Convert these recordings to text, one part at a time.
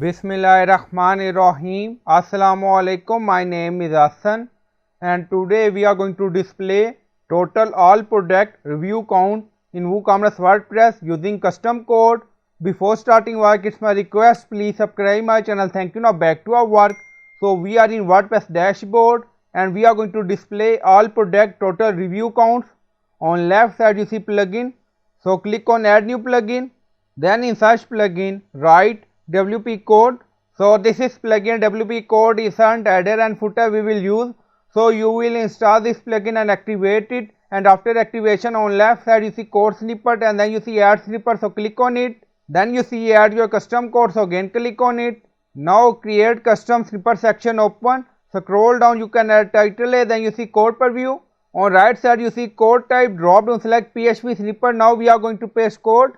Bismillahirrahmanirrahim. Assalamualaikum. My name is Hassan and today we are going to display total all product review count in WooCommerce WordPress using custom code. Before starting work, it's my request, please subscribe my channel. Thank you. Now back to our work. So we are in WordPress dashboard and we are going to display all product total review counts. On left side you see plugin. So click on add new plugin. Then in search plugin write WP code. So this is plugin WP code isn't header and footer we will use. So you will install this plugin and activate it, and after activation on left side you see code snippet and then you see add snippet. So click on it. Then you see add your custom code. So again click on it. Now create custom snippet section open. Scroll down, you can add title A, then you see code preview. On right side you see code type, drop down select PHP snippet. Now we are going to paste code,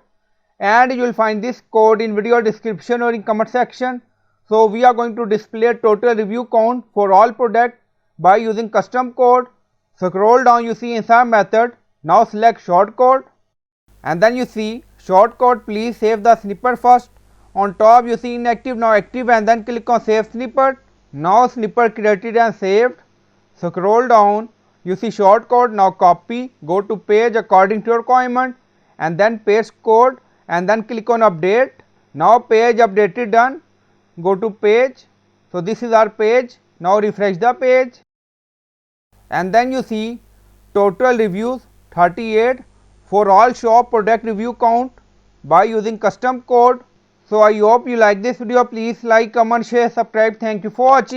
and you will find this code in video description or in comment section. So we are going to display total review count for all product by using custom code. Scroll down, you see insert method. Now select shortcode and then you see shortcode. Please save the snippet first. On top you see inactive, now active, and then click on save snippet. Now snippet created and saved. Scroll down, you see shortcode. Now copy, go to page according to your requirement and then paste code and then click on update. Now page updated done. Go to page. So this is our page. Now refresh the page and then you see total reviews 38 for all shop product review count by using custom code. So I hope you like this video. Please like, comment, share, subscribe. Thank you for watching.